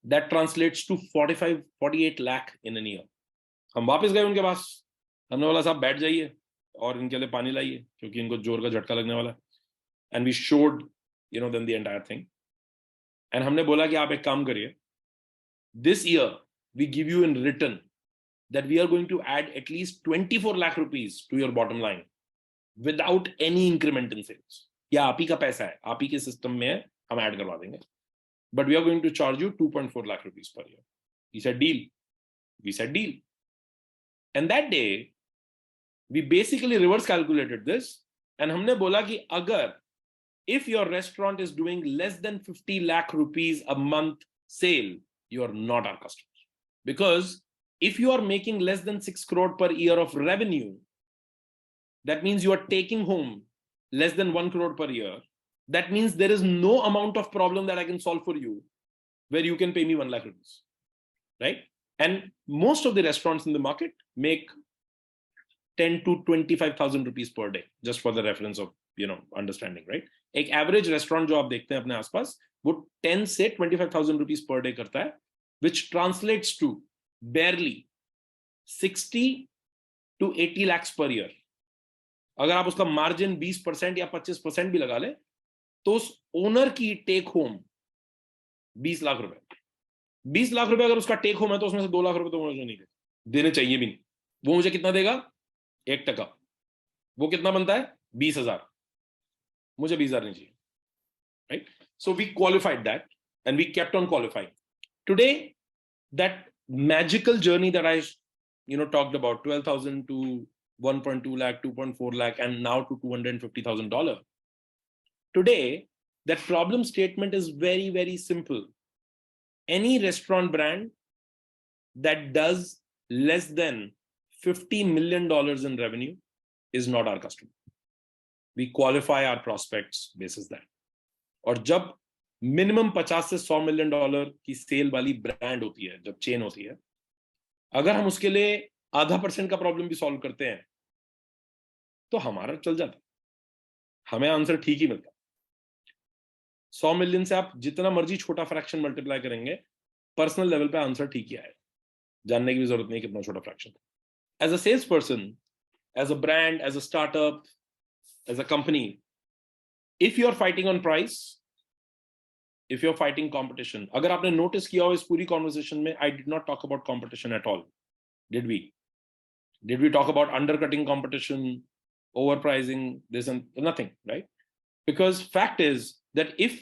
A: That translates to 48 lakh in a year. हम वापस गए उनके पास, हमने बोला साहब बैठ जाइए और इनके लिए पानी लाइए क्योंकि इनको जोर का झटका लगने वाला है। And we showed then the entire thing. And हमने बोला कि आप एक काम करिए, this year we give you in return that we are going to add at least 24 lakh rupees to your bottom line without any increment in sales. या आप ही का पैसा है, आप ही के सिस्टम में है, हम ऐड करवा देंगे, but we are going to charge you 2.4 lakh rupees per year. He said deal. We said deal. And that day we basically reverse calculated this and हमने बोला कि अगर if your restaurant is doing less than 50 lakh rupees a month sale, you are not our customer. Because if you are making less than 6 crore per year of revenue, that means you are taking home less than 1 crore per year. That means there is no amount of problem that I can solve for you where you can pay me 1 lakh rupees, right? And most of the restaurants in the market make 10 to 25,000 rupees per day, just for the reference of understanding, right? एक average restaurant जो आप देखते हैं अपने आसपास वो 10 से 25,000 rupees per day करता है, which translates to barely 60 to 80 lakhs per year. अगर आप उसका मार्जिन 20% या 25% भी लगा ले तो उस ओनर की टेक होम 20 लाख रुपए। 20 लाख रुपए अगर उसका टेक होम है तो उसमें से 2 लाख रुपए तो मुझे नहीं देने चाहिए भी नहीं। वो मुझे कितना देगा? 1%। वो कितना बनता है? 20,000। मुझे 20,000 नहीं चाहिए, right? So we qualified that and we kept on qualifying. Today, that magical journey that I talked about, 12,000 to 1.2 lakh, 2.4 lakh, and now to $250,000. Today, that problem statement is very, very simple. Any restaurant brand that does less than $50 million in revenue is not our customer. We qualify our prospects basis that. और जब minimum 50 से 100 million dollar की cell वाली brand होती है, जब chain होती है, अगर हम उसके लिए 0.5% का प्रॉब्लम भी सॉल्व करते हैं तो हमारा चल जाता, हमें आंसर ठीक ही मिलता। 100 मिलियन से आप जितना मर्जी छोटा फ्रैक्शन मल्टीप्लाई करेंगे, पर्सनल लेवल पे आंसर ठीक ही आएगा, जानने की भी जरूरत नहीं कितना छोटा fraction. As a salesperson, as a brand, as a startup, as a company, if you are fighting on price, if you're fighting competition, अगर आपने नोटिस किया हो इस पूरी कॉन्वर्सेशन में, I did not talk about competition at all. Did we? Did we talk about undercutting competition, overpricing, this and nothing, right? Because fact is that if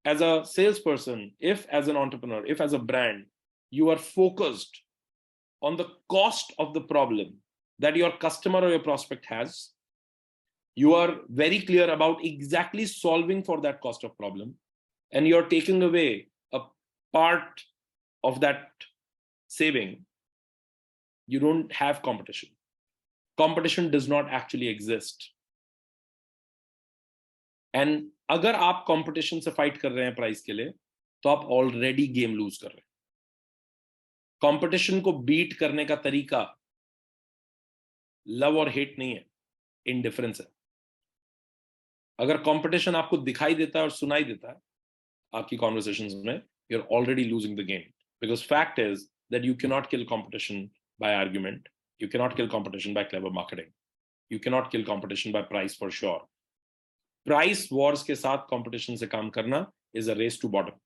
A: as a salesperson, if as an entrepreneur, if as a brand, you are focused on the cost of the problem that your customer or your prospect has, you are very clear about exactly solving for that cost of problem, and you're taking away a part of that saving, you don't have competition. Competition does not actually exist. And अगर आप competition से fight कर रहे हैं price के लिए, तो आप ऑलरेडी गेम लूज कर रहे हैं. कंपटीशन को बीट करने का तरीका लव और हेट नहीं है, इनडिफरेंस है. अगर कंपटीशन आपको दिखाई देता है और सुनाई देता है आपकी कॉन्वर्सेशंस में, you are already losing the game. Because fact is that you can not kill competition by argument, you can not kill competition by clever marketing, you can not kill competition by price for sure. Price wars के साथ competition से काम करना is a race to bottom.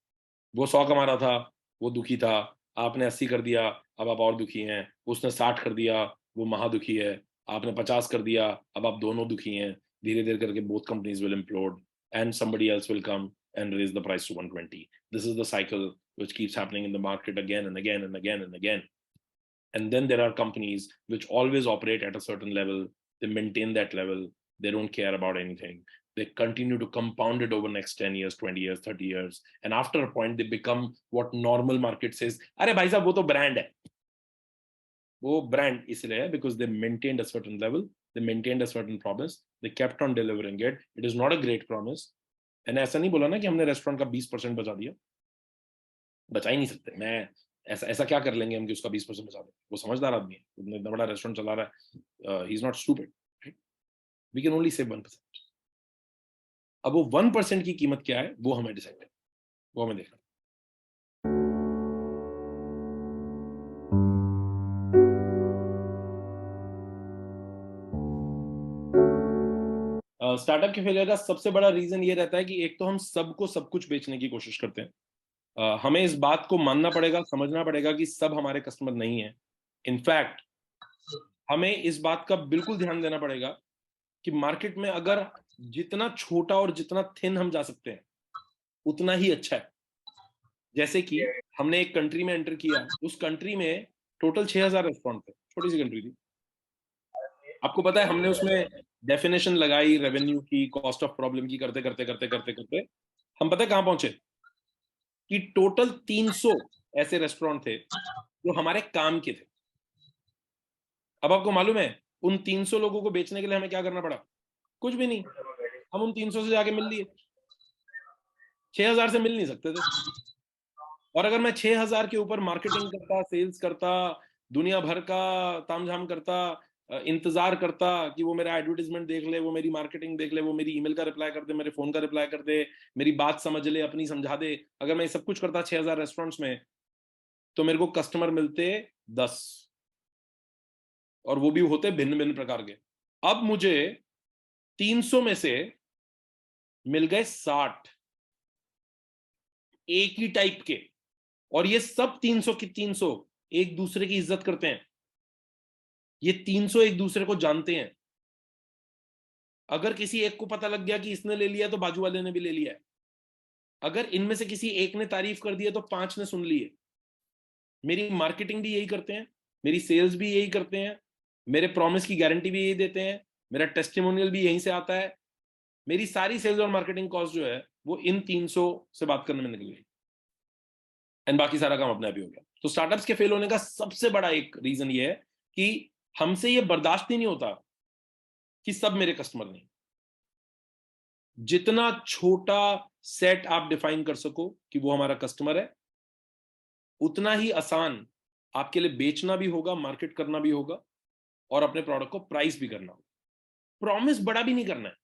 A: वो 100 कमा रहा था, वो दुखी था, आपने 80 कर दिया, अब आप और दुखी हैं. उसने 60 कर दिया, वो महादुखी है. आपने 50 कर दिया, अब आप दोनों दुखी हैं. धीरे धीरे करके both companies will implode and somebody else will come and raise the price to 120. This is the cycle which keeps happening in the market again and again and again and again. And then there are companies which always operate at a certain level. They maintain that level. They don't care about anything. They continue to compound it over next 10 years, 20 years, 30 years. And after a point, they become what normal market says, अरे भाई साहब वो तो brand है. वो brand इसलिए है because they maintained a certain level. They maintained a certain promise. They kept on delivering it. It is not a great promise. And ऐसा नहीं बोला ना कि हमने रेस्टोरेंट का 20% बचा दिया. बचा ही नहीं सकते. मैं ऐसा ऐसा क्या कर लेंगे हम कि उसका 20% बचा दें. वो समझदार आदमी है, उसने इतना बड़ा रेस्टोरेंट चला रहा है. He is not stupid. Right? We can only save 1%. अब वो 1% की कीमत क्या है वो हमें डिसाइड करना, वो हमें देखना. स्टार्टअप के फेलियर का सबसे बड़ा रीजन ये रहता है कि एक तो हम सबको सब कुछ बेचने की कोशिश करते हैं. हमें इस बात को मानना पड़ेगा, समझना पड़ेगा कि सब हमारे कस्टमर नहीं है. इनफैक्ट हमें इस बात का बिल्कुल ध्यान देना पड़ेगा कि मार्केट में अगर जितना छोटा और जितना थिन हम जा सकते हैं उतना ही अच्छा है. जैसे कि हमने एक कंट्री में एंटर किया, उस कंट्री में टोटल 6000 रेस्टोरेंट थे, छोटी सी कंट्री थी. आपको पता है हमने उसमें डेफिनेशन लगाई रेवेन्यू की, कॉस्ट ऑफ प्रॉब्लम की, करते करते करते करते करते हम पता है कहां पहुंचे कि टोटल 300 ऐसे रेस्टोरेंट थे जो हमारे काम के थे. अब आपको मालूम है उन 300 लोगों को बेचने के लिए हमें क्या करना पड़ा? कुछ भी नहीं. हम उन 300 से जाके मिल लिए. 6000 से मिल नहीं सकते थे. और अगर मैं 6000 के ऊपर मार्केटिंग करता, सेल्स करता, दुनिया भर का तामझाम करता, इंतजार करता कि वो मेरा एडवर्टाइजमेंट देख ले, वो मेरी मार्केटिंग देख ले, वो मेरी ईमेल का रिप्लाई कर दे, मेरे फोन का रिप्लाई कर दे, मेरी बात समझ ले, अपनी समझा दे, अगर मैं सब कुछ करता 6000 रेस्टोरेंट्स में, तो मेरे को कस्टमर मिलते 10, और वो भी होते भिन्न भिन्न प्रकार के. अब मुझे 300 में से मिल गए 60 एक ही टाइप के, और ये सब 300 की 300 एक दूसरे की इज्जत करते हैं. ये 300 एक दूसरे को जानते हैं. अगर किसी एक को पता लग गया कि इसने ले लिया तो बाजू वाले ने भी ले लिया है. अगर इनमें से किसी एक ने तारीफ कर दी तो 5 ने सुन ली है. मेरी मार्केटिंग भी यही करते हैं, मेरी सेल्स भी यही करते हैं, मेरे प्रॉमिस की गारंटी भी यही देते हैं, मेरा टेस्टिमोनियल भी यहीं से आता है. मेरी सारी सेल्स और मार्केटिंग कॉस्ट जो है वो इन 300 से बात करने में निकल गई, एंड बाकी सारा काम अपने आप ही हो गया. तो स्टार्टअप्स के फेल होने का सबसे बड़ा एक रीजन ये है कि हमसे ये बर्दाश्त ही नहीं होता कि सब मेरे कस्टमर नहीं. जितना छोटा सेट आप डिफाइन कर सको कि वो हमारा कस्टमर है, उतना ही आसान आपके लिए बेचना भी होगा, मार्केट करना भी होगा, और अपने प्रोडक्ट को प्राइस भी करना होगा. प्रॉमिस बड़ा भी नहीं करना है.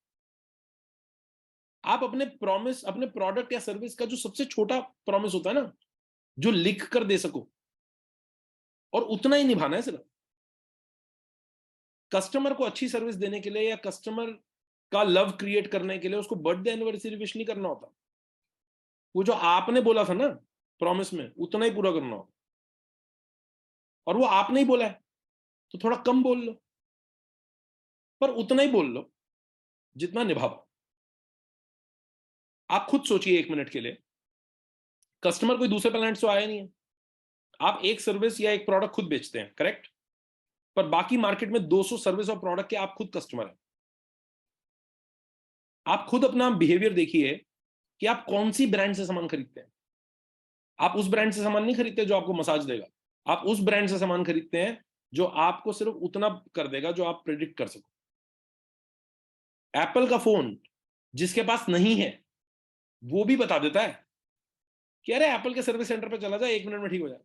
A: आप अपने प्रॉमिस, अपने प्रोडक्ट या सर्विस का जो सबसे छोटा प्रॉमिस होता है ना, जो लिख कर दे सको, और उतना ही निभाना है. सिर्फ कस्टमर को अच्छी सर्विस देने के लिए या कस्टमर का लव क्रिएट करने के लिए उसको बर्थडे एनिवर्सरी विश नहीं करना होता. वो जो आपने बोला था ना प्रॉमिस में, उतना ही पूरा करना होता. और वो आपने ही बोला है तो थोड़ा कम बोल लो, पर उतना ही बोल लो जितना निभा पाओ. आप खुद सोचिए 1 मिनट के लिए, कस्टमर कोई दूसरे प्लेनेट से आया नहीं है, आप एक सर्विस या एक प्रोडक्ट खुद बेचते हैं, करेक्ट, पर बाकी मार्केट में 200 सर्विस और प्रोडक्ट के आप खुद कस्टमर हैं। आप खुद अपना बिहेवियर देखिए कि आप कौन सी ब्रांड से सामान खरीदते हैं। आप उस ब्रांड से सामान नहीं खरीदते जो आपको मसाज देगा, आप उस ब्रांड से सामान खरीदते हैं जो आपको सिर्फ उतना कर देगा जो आप प्रेडिक्ट कर सको। एप्पल का फोन जिसके पास नहीं है वो भी बता देता है कि अरे एप्पल के सर्विस सेंटर पे चला जाए, 1 मिनट में ठीक हो जाए,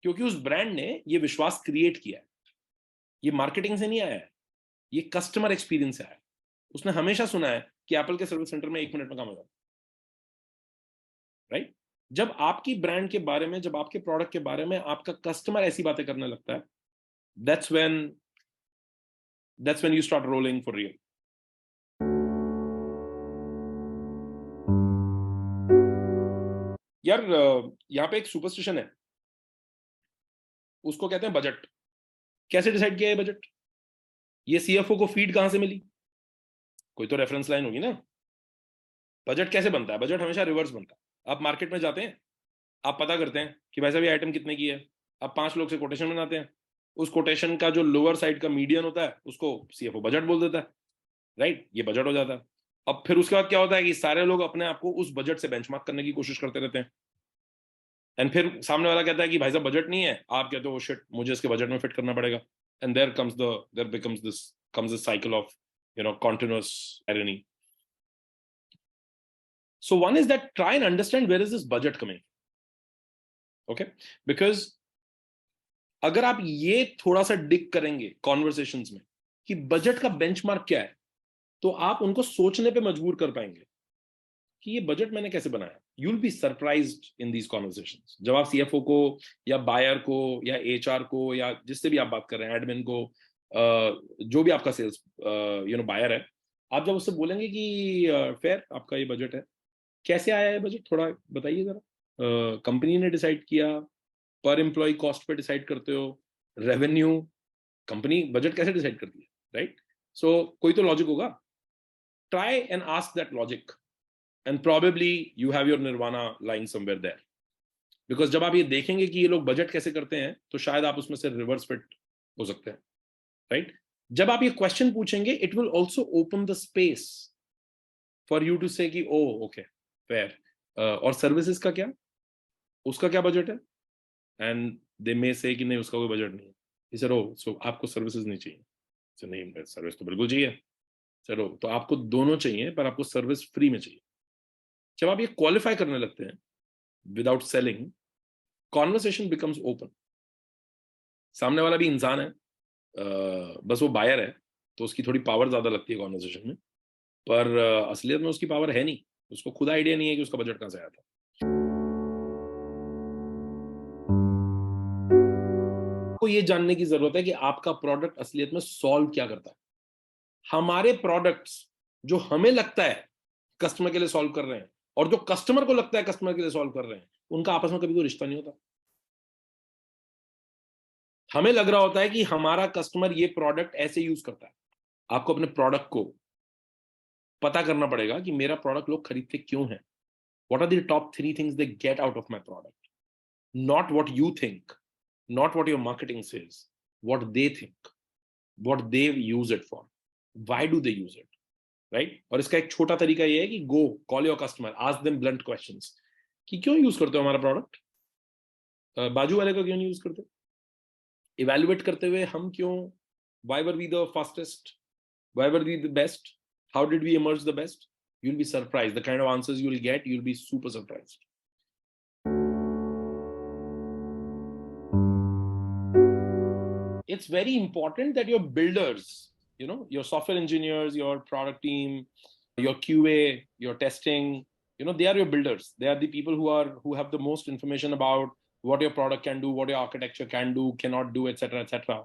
A: क्योंकि उस ब्रांड ने ये विश्वास क्रिएट किया है। ये मार्केटिंग से नहीं आया है, ये कस्टमर एक्सपीरियंस से आया है। उसने हमेशा सुना है कि एप्पल के सर्विस सेंटर में 1 मिनट में काम हो जाता है, राइट। जब आपकी ब्रांड के बारे में, जब आपके प्रोडक्ट के बारे में आपका कस्टमर ऐसी बातें करने लगता है, that's when you start rolling for real. यार यहाँ पे एक सुपरस्टिशन है, उसको कहते हैं बजट। कैसे डिसाइड किया है बजट? ये सीएफओ को फीड कहां से मिली? कोई तो रेफरेंस लाइन होगी ना। बजट कैसे बनता है? बजट हमेशा रिवर्स बनता है। आप मार्केट में जाते हैं, आप पता करते हैं कि भाई साहब ये आइटम कितने की है, आप 5 लोग से कोटेशन बनाते हैं, उस कोटेशन का जो लोअर साइड का मीडियन होता है उसको सीएफओ बजट बोल देता है, राइट, ये बजट हो जाता है। अब फिर उसके बाद क्या होता है कि सारे लोग अपने आप को उस बजट से बेंचमार्क करने की कोशिश करते रहते हैं, एंड फिर सामने वाला कहता है कि भाई साहब बजट नहीं है, आप कहते हो शिट मुझे इसके बजट में फिट करना पड़ेगा, and there becomes this cycle of continuous irony. So one is that try and understand where is this budget coming, okay? Because अगर आप ये थोड़ा सा डिग करेंगे कॉन्वर्सेशंस में कि बजट का बेंचमार्क क्या है, तो आप उनको सोचने पे मजबूर कर पाएंगे कि ये बजट मैंने कैसे बनाया। You will be surprised in these conversations. जब आप सीएफओ को या बायर को या एचआर को या जिससे भी आप बात कर रहे हैं, एडमिन को, जो भी आपका सेल्स बायर है, आप जब उससे बोलेंगे कि फेयर आपका ये बजट है, कैसे आया है बजट थोड़ा बताइए जरा, कंपनी ने डिसाइड किया, पर एम्प्लॉय कॉस्ट पे डिसाइड करते हो, रेवेन्यू, कंपनी बजट कैसे डिसाइड करती है, राइट? सो कोई तो लॉजिक होगा। Try and ask that logic and probably you have your nirvana lying somewhere there. Because जब आप ये देखेंगे कि ये लोग बजट कैसे करते हैं, तो शायद आप उसमें से रिवर्स फिट हो सकते हैं, राइट? जब आप ये क्वेश्चन पूछेंगे, it will also open the space for you to say कि ओ ओके फेयर, और सर्विसेज का क्या, उसका क्या बजट है, एंड दे मे से कि नहीं उसका कोई बजट नहीं है। सर ओ सो आपको सर्विसेज नहीं चाहिए? सर नहीं सर्विस तो बिल्कुल चाहिए। सर ओ तो आपको दोनों चाहिए पर आपको सर्विस फ्री में चाहिए। जब आप ये क्वालिफाई करने लगते हैं without selling, conversation becomes open. सामने वाला भी इंसान है, बस वो बायर है तो उसकी थोड़ी पावर ज्यादा लगती है कॉन्वर्सेशन में, पर असलियत में उसकी पावर है नहीं, उसको खुद आइडिया नहीं है कि उसका बजट कहां से आया था। आपको ये जानने की जरूरत है कि आपका प्रोडक्ट असलियत में सॉल्व क्या करता है। हमारे प्रोडक्ट्स जो हमें लगता है कस्टमर के लिए सॉल्व कर रहे हैं और जो कस्टमर को लगता है कस्टमर के लिए सॉल्व कर रहे हैं, उनका आपस में कभी कोई रिश्ता नहीं होता। हमें लग रहा होता है कि हमारा कस्टमर ये प्रोडक्ट ऐसे यूज करता है। आपको अपने प्रोडक्ट को पता करना पड़ेगा कि मेरा प्रोडक्ट लोग खरीदते क्यों हैं। What are the top 3 things they get out of my product, not what you think, not what your marketing says, what they think, what they use it for, why do they use it, right? और इसका एक छोटा तरीका ये है कि go call your customer, ask them blunt questions कि क्यों यूज करते हो हमारा प्रोडक्ट, बाजू वाले को क्यों नहीं यूज करते, इवैल्यूएट करते हुए हम क्यों, why were we the fastest, why were we the best, how did we emerge the best? You'll be surprised the kind of answers you'll get, you'll be super surprised. It's very important that your builders, your software engineers, your product team, your QA, your testing, they are your builders. They are the people who have the most information about what your product can do, what your architecture can do, cannot do, etc., etc.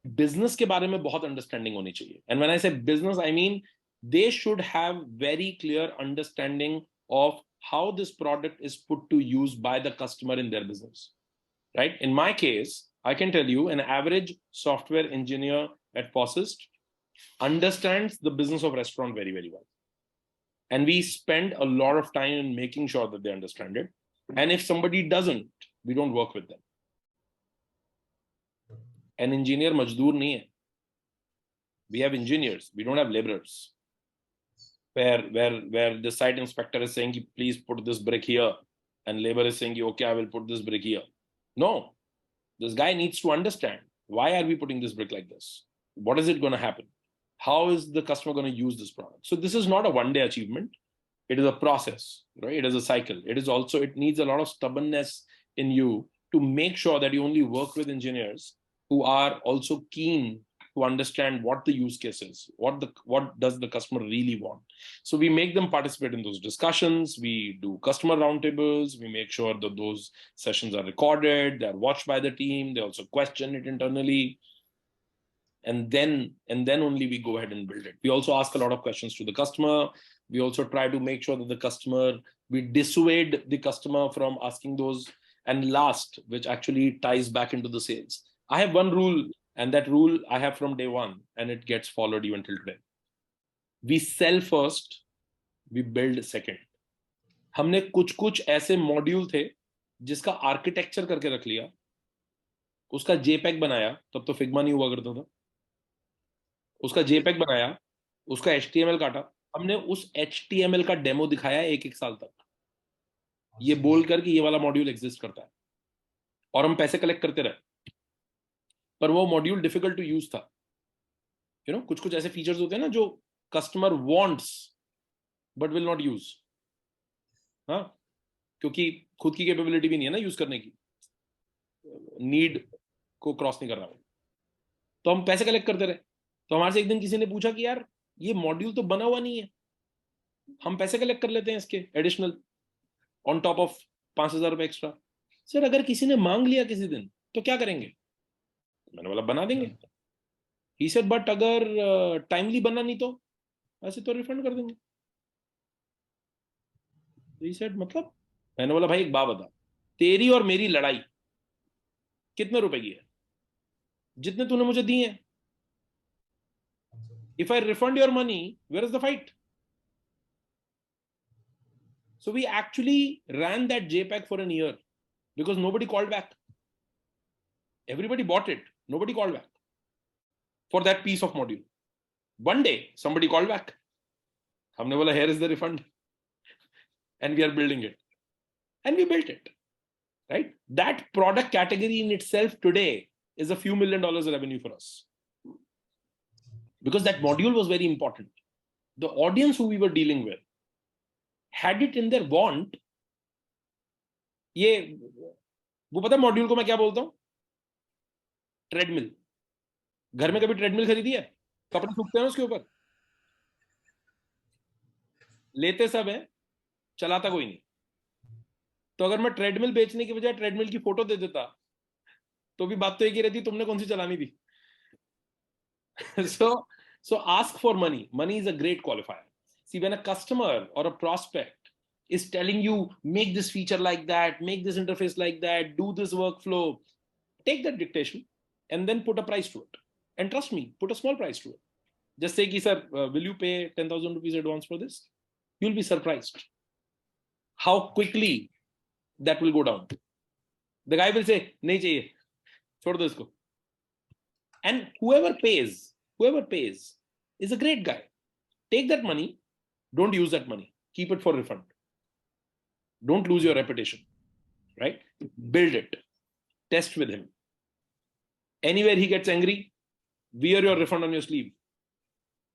A: Business के बारे में बहुत understanding होनी चाहिए. And when I say business, I mean they should have very clear understanding of how this product is put to use by the customer in their business, right? In my case, I can tell you an average software engineer at Posist understands the business of restaurant very, very well. And we spend a lot of time in making sure that they understand it. And if somebody doesn't, we don't work with them. An engineer majdoor nahi hai. We have engineers, we don't have laborers. Where the site inspector is saying, please put this brick here, and labor is saying, okay, I will put this brick here. No, this guy needs to understand, why are we putting this brick like this? What is it going to happen? How is the customer going to use this product? So this is not a one-day achievement. It is a process, right? It is a cycle. It needs a lot of stubbornness in you to make sure that you only work with engineers who are also keen to understand what the use case is, what does the customer really want. So we make them participate in those discussions. We do customer roundtables. We make sure that those sessions are recorded. They're watched by the team. They also question it internally. And then only we go ahead and build it. We also ask a lot of questions to the customer. We also try to make sure that we dissuade the customer from asking those. And last, which actually ties back into the sales, I have one rule, and that rule I have from day one, and it gets followed even till today. We sell first, we build second. हमने कुछ ऐसे module थे जिसका architecture करके रख लिया, उसका JPEG बनाया, तब तो फिग्मा नहीं हुआ करता था, उसका जेपैग बनाया, उसका HTML काटा, हमने उस HTML का डेमो दिखाया एक साल तक, ये बोलकर कि ये वाला मॉड्यूल एग्जिस्ट करता है, और हम पैसे कलेक्ट करते रहे, पर वो मॉड्यूल डिफिकल्ट टू यूज था. कुछ ऐसे फीचर्स होते हैं ना जो customer wants but will not use, हाँ, क्योंकि खुद की कैपेबिलिटी भी नहीं है ना यूज करने की, नीड को क्रॉस नहीं कर रहा, तो हम पैसे कलेक्ट करते रहे. तो हमारे से एक दिन किसी ने पूछा कि यार ये मॉड्यूल तो बना हुआ नहीं है, हम पैसे कलेक्ट कर लेते हैं इसके एडिशनल ऑन टॉप ऑफ 5,000 रुपए एक्स्ट्रा. सर अगर किसी ने मांग लिया किसी दिन तो क्या करेंगे? मैंने बोला बना देंगे. ही सेड बट अगर टाइमली बना नहीं तो ऐसे तो रिफंड कर देंगे. ही सेड मतलब? मैंने बोला भाई एक बात बता, तेरी और मेरी लड़ाई कितने रुपए की है? जितने तूने मुझे दिए हैं. If I refund your money, where is the fight? So we actually ran that JPEG for a year because nobody called back. Everybody bought it. Nobody called back for that piece of module. One day, somebody called back. हमने बोला, here is the refund. And we are building it. And we built it. Right? That product category in itself today is a few $1 million revenue for us. Because that module was very important. The audience who we were dealing with had it in their want. वो पता module को मैं क्या बोलता हूं? Treadmill. घर में कभी ट्रेडमिल खरीदी है? कपड़े सूखते हैं उसके ऊपर, लेते सब है, चलाता कोई नहीं. तो अगर मैं ट्रेडमिल बेचने की बजाय ट्रेडमिल की फोटो दे देता तो भी बात तो एक ही रहती, तुमने कौन सी चलानी थी? So ask for money. Money is a great qualifier. See, when a customer or a prospect is telling you, make this feature like that, make this interface like that, do this workflow, take that dictation and then put a price to it. And trust me, put a small price to it. Just say, sir, will you pay 10,000 rupees advance for this? You'll be surprised how quickly that will go down. The guy will say, nahi chahiye, chhod do isko. And whoever pays is a great guy. Take that money, don't use that money, keep it for refund. Don't lose your reputation, right? Build it, test with him. Anywhere he gets angry, wear your refund on your sleeve.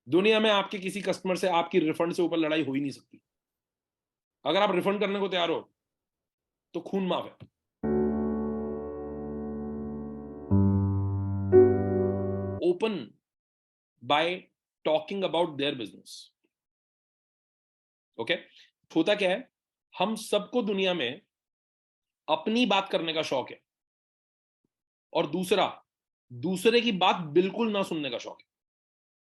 A: दुनिया में आपके किसी customer से आपकी refund से ऊपर लड़ाई हो ही नहीं सकती. अगर आप रिफंड करने को तैयार हो तो खून माफ है. Open by talking about their business. Okay? होता क्या है, हम सबको दुनिया में अपनी बात करने का शौक है और दूसरे की बात बिल्कुल ना सुनने का शौक है.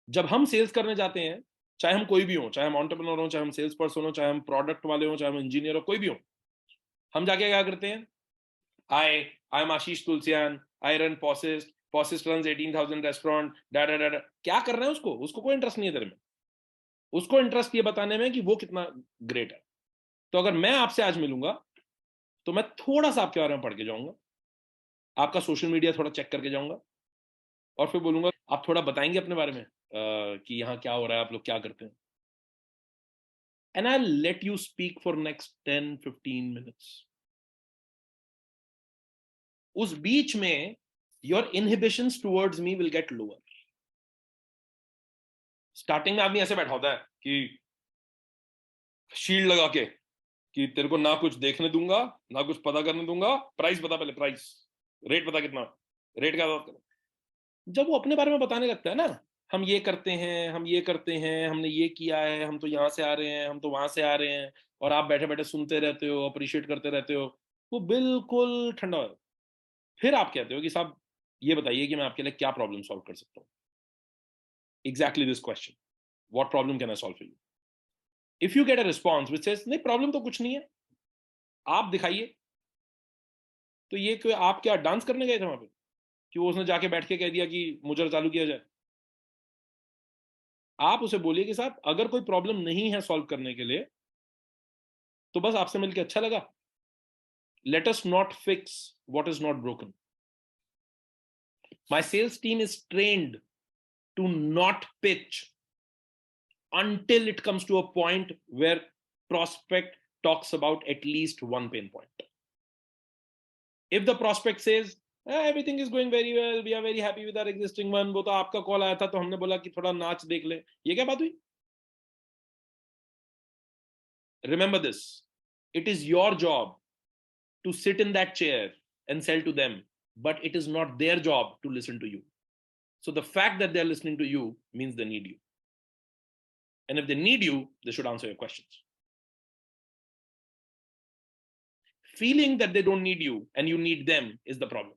A: जब हम सेल्स करने जाते हैं, चाहे हम कोई भी हो, चाहे हम एंटरप्रेन्योर हो, चाहे हम सेल्स पर्सन हो, चाहे हम प्रोडक्ट वाले हो, चाहे हम इंजीनियर हो, कोई भी हो, हम जाके क्या करते हैं? I am Ashish Tulsian, I run Posist runs 18,000 restaurant, क्या कर रहे हैं? उसको कोई इंटरेस्ट नहीं है तेरे में. उसको इंटरेस्ट ये बताने में कि वो कितना ग्रेट है। तो अगर मैं आपसे आज मिलूंगा तो मैं थोड़ा सा आपके बारे में पढ़ के जाऊंगा, आपका सोशल मीडिया थोड़ा चेक करके जाऊंगा, और फिर बोलूंगा आप थोड़ा बताएंगे अपने बारे में कि यहाँ क्या हो रहा है, आप लोग क्या करते हैं, and I let you speak for next 10-15 minutes. उस बीच में your inhibitions towards me will get lower. Starting में आदमी ऐसे बैठा होता है कि शील्ड लगा के कि तेरे को ना कुछ देखने दूंगा ना कुछ पता करने दूंगा, प्राइस बता, पहले प्राइस, रेट बता कितना, रेट क्या बात कर। जब वो अपने बारे में बताने लगता है ना, हम ये करते हैं, हम ये करते हैं, हमने ये किया है, हम तो यहाँ से आ रहे हैं, हम तो वहां से आ रहे हैं, और आप बैठे बैठे सुनते रहते हो, अप्रिशिएट करते रहते हो, वो बिल्कुल ठंडा हो। फिर आप कहते हो कि साहब ये बताइए कि मैं आपके लिए क्या प्रॉब्लम सॉल्व कर सकता हूँ, exactly this question, what problem can I solve for you. If you get a response which says नहीं प्रॉब्लम तो कुछ नहीं है, आप दिखाइए, तो ये कि आप क्या डांस करने गए थे वहां पे कि वो उसने जाके बैठ के कह दिया कि मुजर चालू किया जाए। आप उसे बोलिए कि साहब अगर कोई प्रॉब्लम नहीं है सॉल्व करने के लिए तो बस आपसे मिलकर अच्छा लगा, let us not fix what is not broken. My sales team is trained to not pitch until it comes to a point where prospect talks about at least one pain point. If the prospect says everything is going very well, we are very happy with our existing one, वो तो आपका call आया था तो हमने बोला कि थोड़ा नाच देख ले, ये क्या बात हुई? Remember this, it is your job to sit in that chair and sell to them, but it is not their job to listen to you. So the fact that they're listening to you means they need you, and if they need you, they should answer your questions. Feeling that they don't need you and you need them is the problem.